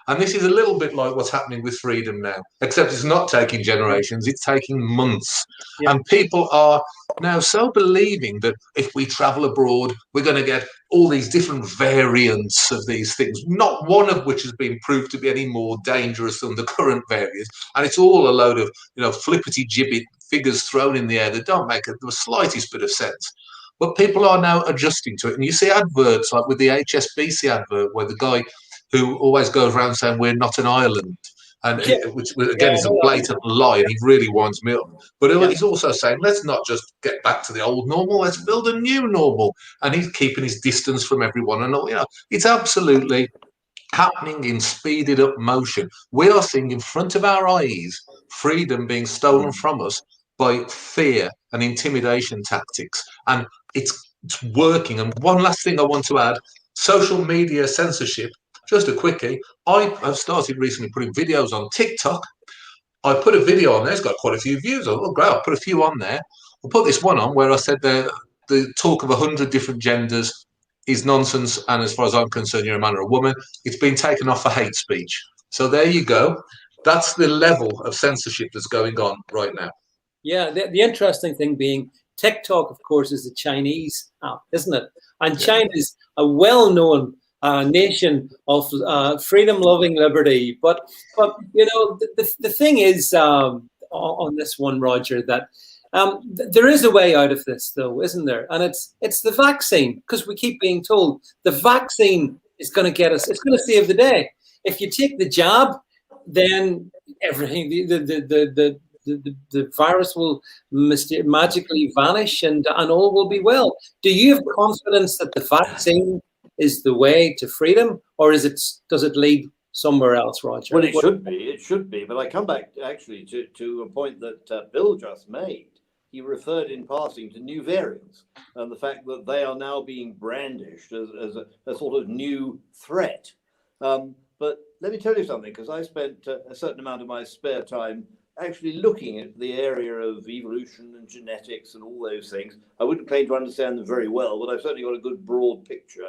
And this is a little bit like what's happening with freedom now, except it's not taking generations, it's taking months. Yeah. And people are now so believing that if we travel abroad, we're going to get all these different variants of these things, not one of which has been proved to be any more dangerous than the current variants. And it's all a load of, flippity-gibbet figures thrown in the air that don't make the slightest bit of sense. But people are now adjusting to it. And you see adverts like with the HSBC advert where the guy who always goes around saying we're not an island, and which again is a blatant lie, and he really winds me up. But he's also saying let's not just get back to the old normal, let's build a new normal, and he's keeping his distance from everyone. And it's absolutely happening in speeded up motion. We are seeing in front of our eyes freedom being stolen from us by fear and intimidation tactics, and it's working. And one last thing I want to add: social media censorship. Just a quickie, I have started recently putting videos on TikTok. I put a video on there, it's got quite a few views. Oh, great, I'll put a few on there. I'll put this one on where I said the talk of 100 different genders is nonsense, and as far as I'm concerned, you're a man or a woman. It's been taken off for hate speech. So there you go. That's the level of censorship that's going on right now. Yeah, the interesting thing being TikTok, of course, is a Chinese app, isn't it? And China is a well-known nation of freedom-loving liberty. But the thing is on this one, Roger, that there is a way out of this, though, isn't there? And it's the vaccine, because we keep being told the vaccine is going to get us. It's going to save the day. If you take the jab, then everything the virus will magically vanish and all will be well. Do you have confidence that the vaccine is the way to freedom, or does it lead somewhere else, Roger? Well, it should be. But I come back actually to a point that Bill just made. He referred in passing to new variants and the fact that they are now being brandished as a sort of new threat. But let me tell you something, because I spent a certain amount of my spare time actually looking at the area of evolution and genetics and all those things. I wouldn't claim to understand them very well, but I've certainly got a good broad picture.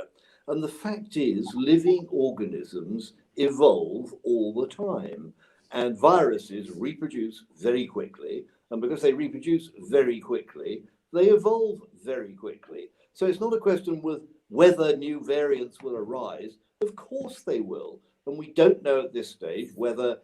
And the fact is, living organisms evolve all the time, and viruses reproduce very quickly. And because they reproduce very quickly, they evolve very quickly. So it's not a question with whether new variants will arise. Of course they will. And we don't know at this stage whether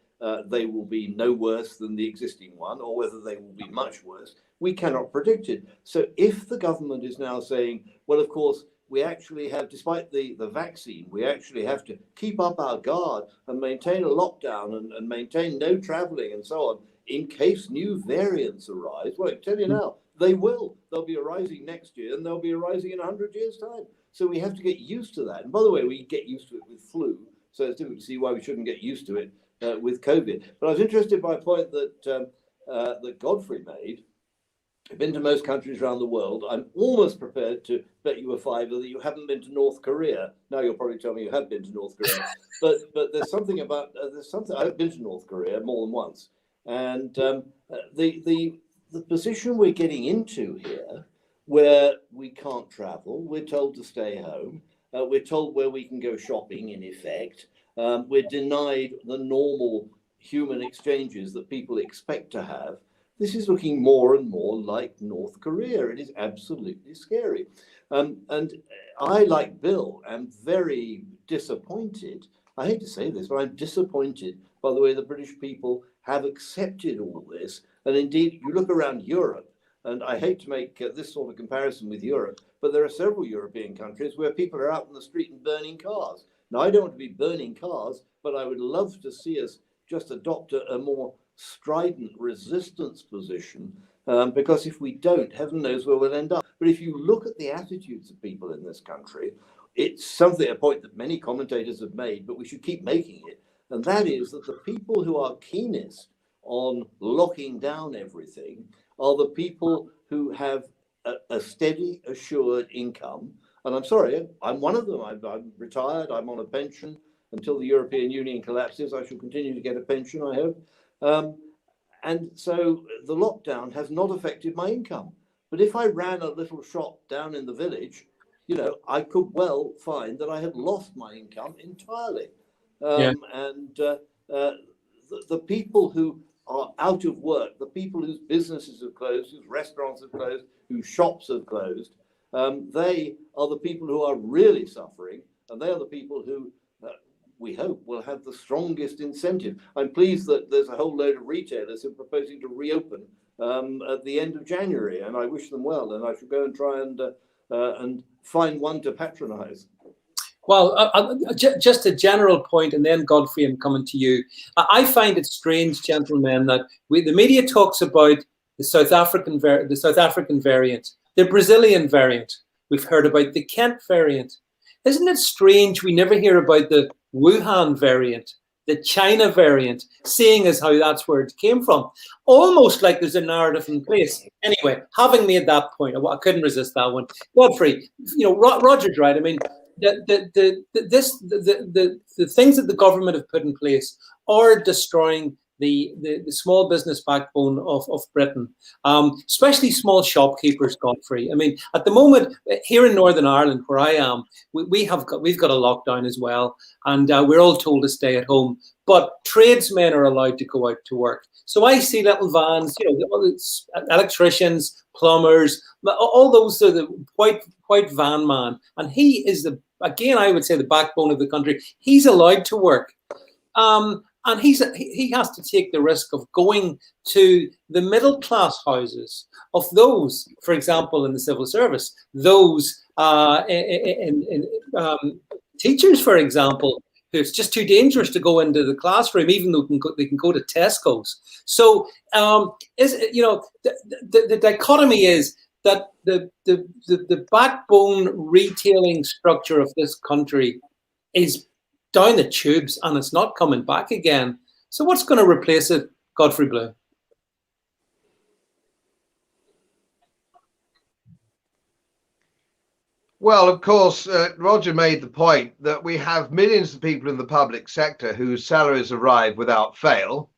they will be no worse than the existing one or whether they will be much worse. We cannot predict it. So if the government is now saying, well, of course, we actually have, despite the vaccine, we actually have to keep up our guard and maintain a lockdown and maintain no traveling and so on, in case new variants arise. Well, I tell you now, they will. They'll be arising next year and they'll be arising in 100 years' time. So we have to get used to that. And by the way, we get used to it with flu. So it's difficult to see why we shouldn't get used to it with COVID. But I was interested by a point that Godfrey made. I've been to most countries around the world. I'm almost prepared to bet you a fiver that you haven't been to North Korea. Now you'll probably tell me you have been to North Korea. but there's something about I've been to North Korea more than once, and the position we're getting into here, where we can't travel, we're told to stay home, we're told where we can go shopping. In effect, we're denied the normal human exchanges that people expect to have. This is looking more and more like North Korea. It is absolutely scary. And I, like Bill, am very disappointed. I hate to say this, but I'm disappointed by the way the British people have accepted all this. And indeed, you look around Europe, and I hate to make this sort of comparison with Europe, but there are several European countries where people are out in the street and burning cars. Now, I don't want to be burning cars, but I would love to see us just adopt a more strident resistance position because if we don't, heaven knows where we'll end up. But if you look at the attitudes of people in this country, it's a point that many commentators have made, but we should keep making it. And that is that the people who are keenest on locking down everything are the people who have a steady, assured income. And I'm sorry, I'm one of them. I'm retired, I'm on a pension. Until the European Union collapses, I shall continue to get a pension, I hope. And so the lockdown has not affected my income. But if I ran a little shop down in the village, you know, I could well find that I had lost my income entirely. And the people who are out of work, the people whose businesses have closed, whose restaurants have closed, whose shops have closed, they are the people who are really suffering, and they are the people who we hope will have the strongest incentive. I'm pleased that there's a whole load of retailers who are proposing to reopen at the end of January, and I wish them well, and I shall go and try and find one to patronize. Well, just a general point, and then Godfrey, I'm coming to you. I find it strange, gentlemen, that the media talks about the South African variant, the Brazilian variant. We've heard about the Kent variant. Isn't it strange we never hear about the Wuhan variant, the China variant, seeing as how that's where it came from? Almost like there's a narrative in place. Anyway, having made that point, I couldn't resist that one. Godfrey, you know, Roger's right. I mean, the things that the government have put in place are destroying the small business backbone of Britain, especially small shopkeepers, Godfrey. I mean, at the moment, here in Northern Ireland, where I am, we've got a lockdown as well, and we're all told to stay at home. But tradesmen are allowed to go out to work. So I see little vans, you know, all electricians, plumbers, all those are the white van man, and he is again, I would say, the backbone of the country. He's allowed to work. And he has to take the risk of going to the middle class houses of those, for example, in the civil service, those teachers, for example, who it's just too dangerous to go into the classroom, even though they can go to Tesco's. So, the dichotomy is that the backbone retailing structure of this country is down the tubes, and it's not coming back again. So what's going to replace it, Godfrey Blue? Well, of course, Roger made the point that we have millions of people in the public sector whose salaries arrive without fail.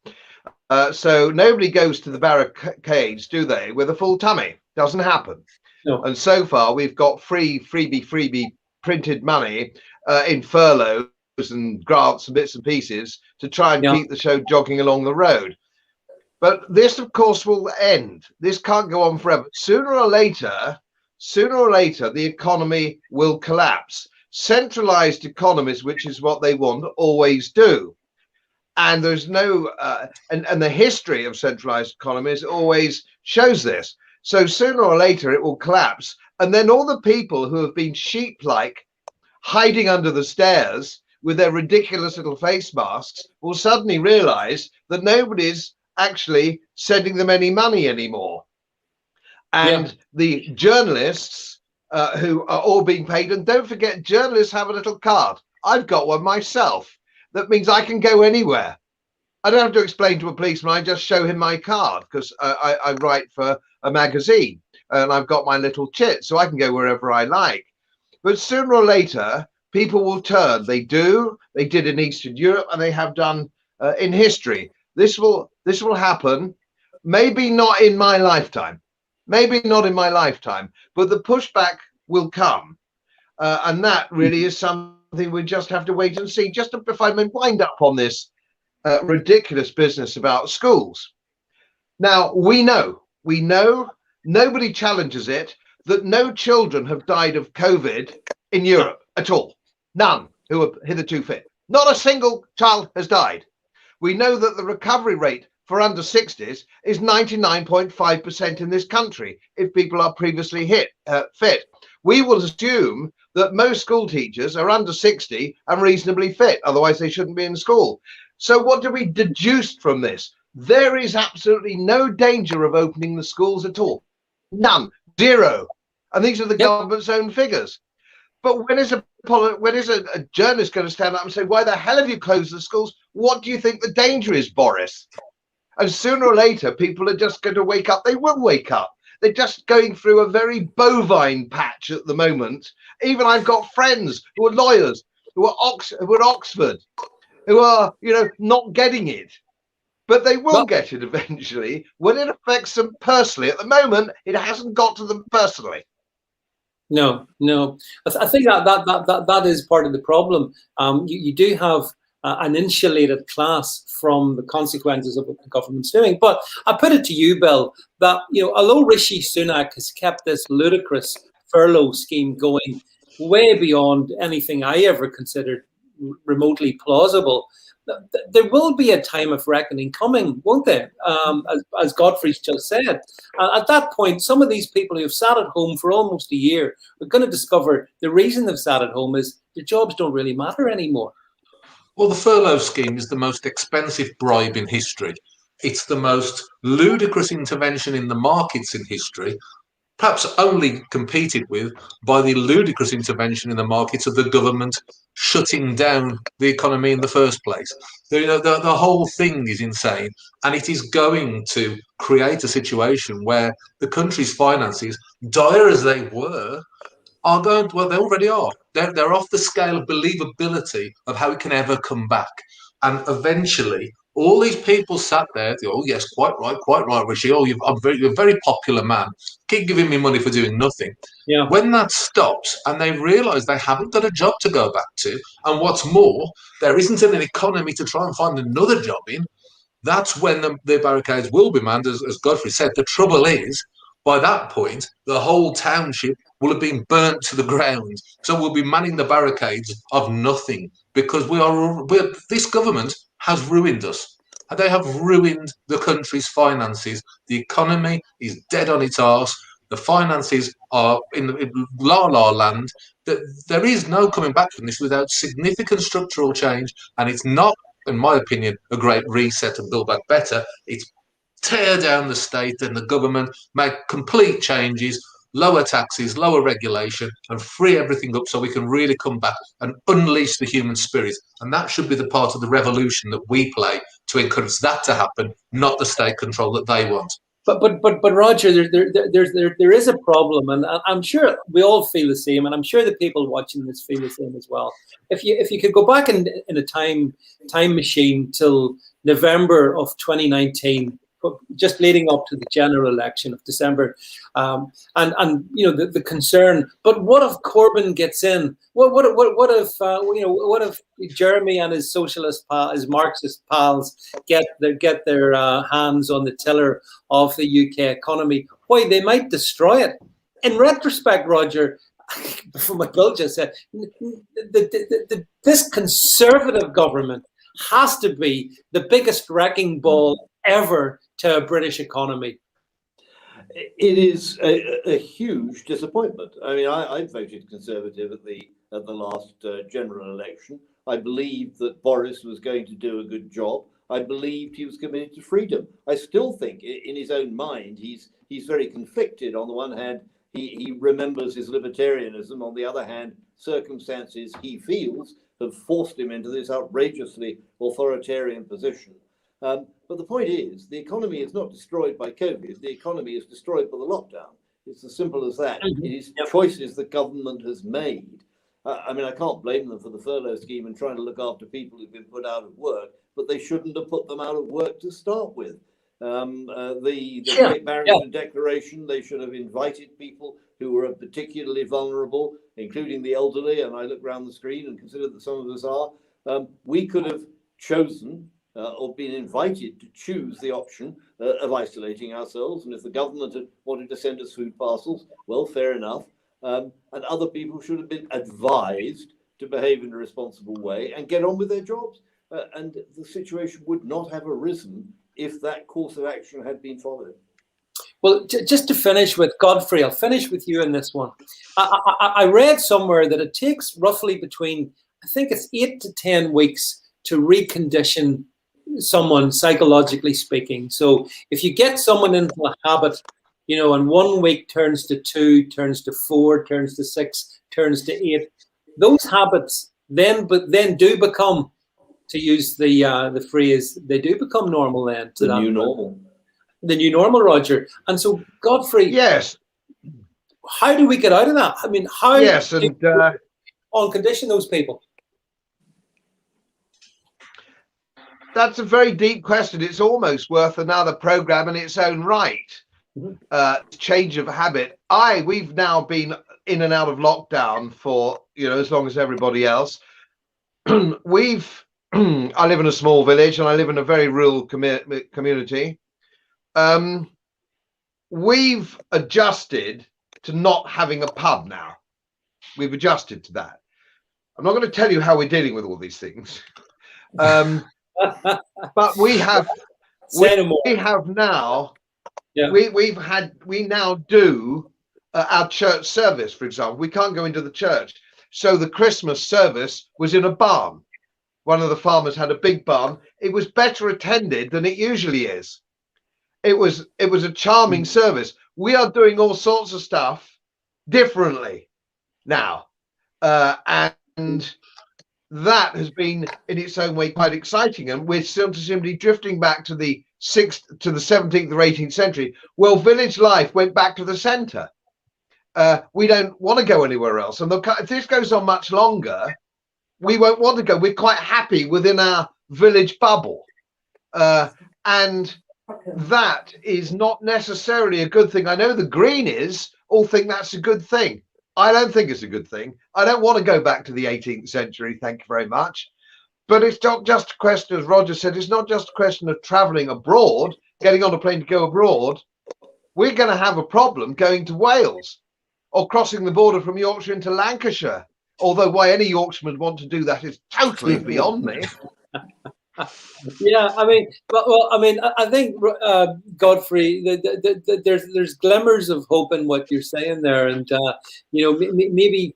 So nobody goes to the barricades, do they, with a full tummy? Doesn't happen. No. And so far, we've got freebie printed money in furlough and grants and bits and pieces to try and keep the show jogging along the road. But this, of course, will end. This can't go on forever. Sooner or later, the economy will collapse. Centralized economies, which is what they want, always do. And there's no, and the history of centralized economies always shows this. So sooner or later, it will collapse. And then all the people who have been sheep-like hiding under the stairs with their ridiculous little face masks will suddenly realize that nobody's actually sending them any money anymore. And the journalists who are all being paid, and don't forget, journalists have a little card. I've got one myself. That means I can go anywhere. I don't have to explain to a policeman. I just show him my card because I write for a magazine and I've got my little chit, so I can go wherever I like. But sooner or later, people will turn. They did in Eastern Europe, and they have done in history. This will happen, maybe not in my lifetime, but the pushback will come. And that really is something we just have to wait and see. Just if I may wind up on this ridiculous business about schools. Now, we know, nobody challenges it, that no children have died of COVID in Europe at all. None who are hitherto fit. Not a single child has died. We know that the recovery rate for under 60s is 99.5% in this country if people are previously fit. We will assume that most school teachers are under 60 and reasonably fit, otherwise they shouldn't be in school. So what do we deduce from this? there is absolutely no danger of opening the schools at all. None. Zero. And these are the government's own figures. But when is a journalist going to stand up and say, why the hell have you closed the schools? What do you think the danger is, Boris? And sooner or later, people are just going to wake up. They will wake up. They're just going through a very bovine patch at the moment. Even I've got friends who are lawyers, who are at Oxford, who are, not getting it. But they will get it eventually when it affects them personally. At the moment, it hasn't got to them personally. No. I think that is part of the problem. You do have an insulated class from the consequences of what the government's doing. But I put it to you, Bill, that although Rishi Sunak has kept this ludicrous furlough scheme going way beyond anything I ever considered remotely plausible, there will be a time of reckoning coming, won't there? As Godfrey's just said. At that point, some of these people who have sat at home for almost a year are going to discover the reason they've sat at home is their jobs don't really matter anymore. Well, the furlough scheme is the most expensive bribe in history. It's the most ludicrous intervention in the markets in history, perhaps only competed with by the ludicrous intervention in the markets of the government shutting down the economy in the first place. The whole thing is insane, and it is going to create a situation where the country's finances, dire as they were, are going to, well, they already are. They're off the scale of believability of how it can ever come back. And eventually, all these people sat there, oh yes, quite right, Rishi. Oh, you're a very popular man. Keep giving me money for doing nothing. Yeah. When that stops and they realise they haven't got a job to go back to, and what's more, there isn't an economy to try and find another job in, that's when the barricades will be manned, as Godfrey said. The trouble is, by that point, the whole township will have been burnt to the ground. So we'll be manning the barricades of nothing, because this government has ruined us. And they have ruined the country's finances. The economy is dead on its arse. The finances are in la-la land. There is no coming back from this without significant structural change. And it's not, in my opinion, a great reset and build back better. It's tear down the state and the government, make complete changes, lower taxes, lower regulation, and free everything up so we can really come back and unleash the human spirit. And that should be the part of the revolution that we play to encourage that to happen, not the state control that they want. But Roger, there is a problem, and I'm sure we all feel the same, and I'm sure the people watching this feel the same as well. If you could go back in a time machine till November of 2019, just leading up to the general election of December, and the concern. But what if Corbyn gets in? What if Jeremy and his his Marxist pals get their hands on the tiller of the UK economy? Why, they might destroy it. In retrospect, Roger, from what Bill just said, this Conservative government has to be the biggest wrecking ball ever to a British economy. It is a huge disappointment. I mean, I voted Conservative at the last general election. I believed that Boris was going to do a good job. I believed he was committed to freedom. I still think, in his own mind, he's very conflicted. On the one hand, he remembers his libertarianism. On the other hand, circumstances he feels have forced him into this outrageously authoritarian position. But the point is, the economy is not destroyed by COVID. The economy is destroyed by the lockdown. It's as simple as that. It is choices the government has made. I mean, I can't blame them for the furlough scheme and trying to look after people who've been put out of work, but they shouldn't have put them out of work to start with. The Great Barrington Declaration, they should have invited people who were particularly vulnerable, including the elderly, and I look around the screen and consider that some of us are. We could have chosen or been invited to choose the option of isolating ourselves. And if the government had wanted to send us food parcels, well, fair enough. And other people should have been advised to behave in a responsible way and get on with their jobs. And the situation would not have arisen if that course of action had been followed. Well, just to finish with Godfrey, I'll finish with you in this one. I read somewhere that it takes roughly between, I think it's 8 to 10 weeks to recondition someone psychologically speaking. So if you get someone into a habit, you know, and 1 week turns to 2, turns to 4, turns to 6, turns to 8, those habits then do become, to use the phrase, they do become normal then. The new normal. The new normal, Roger. And so, Godfrey, Yes. how do we get out of that? I mean, how Yes, do and we uncondition those people? that's a very deep question. It's almost worth another program in its own right. Change of habit. We've now been in and out of lockdown for, you know, as long as everybody else. I live in a small village and I live in a very rural community. We've adjusted to not having a pub now. We've adjusted to that. I'm not going to tell you how we're dealing with all these things. But we have now. Yeah. We now do our church service, for example. We can't go into the church, so the Christmas service was in a barn. One of the farmers had a big barn. It was better attended than it usually is. It was a charming service. We are doing all sorts of stuff differently now, and that has been in its own way quite exciting. And we're still simply drifting back to the 17th or 18th century. Well, village life went back to the centre. We don't want to go anywhere else. And if this goes on much longer, we won't want to go. We're quite happy within our village bubble. And that is not necessarily a good thing. I know the Greenies all think that's a good thing. I don't think it's a good thing. I don't want to go back to the 18th century. Thank you very much. But it's not just a question, as Roger said, it's not just a question of traveling abroad, getting on a plane to go abroad. We're going to have a problem going to Wales or crossing the border from Yorkshire into Lancashire. Although why any Yorkshireman would want to do that is totally beyond me. Yeah, I mean, I think Godfrey, there's glimmers of hope in what you're saying there, and you know, maybe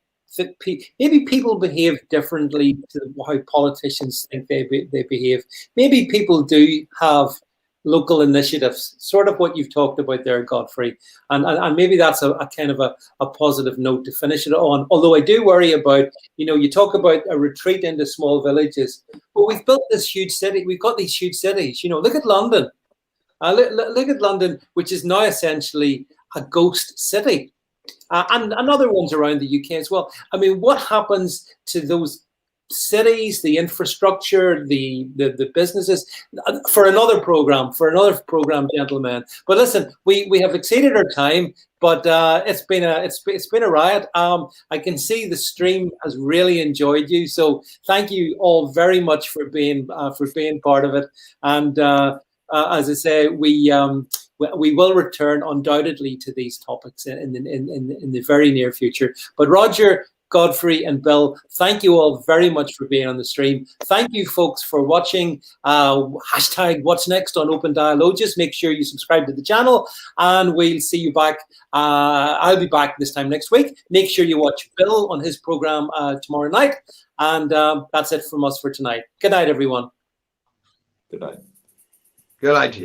people behave differently to how politicians think they behave. Maybe people do have local initiatives, sort of what you've talked about there, Godfrey, and maybe that's a kind of a positive note to finish it on. Although I do worry about, you know, you talk about a retreat into small villages, but we've built this huge city. We've got these huge cities. You know, look at London. Look at London, which is now essentially a ghost city, and other ones around the UK as well. I mean, what happens to those cities, the infrastructure, the businesses, for another program, gentlemen. But listen, we have exceeded our time, but it's been a riot. I can see the stream has really enjoyed you, so thank you all very much for being part of it. And as I say, we will return undoubtedly to these topics in the very near future. But Roger, Godfrey and Bill, thank you all very much for being on the stream. Thank you, folks, for watching. Hashtag What's Next on Open Dialogue. Just make sure you subscribe to the channel, and we'll see you back. I'll be back this time next week. Make sure you watch Bill on his program tomorrow night. And that's it from us for tonight. Good night, everyone. Good night. Good night.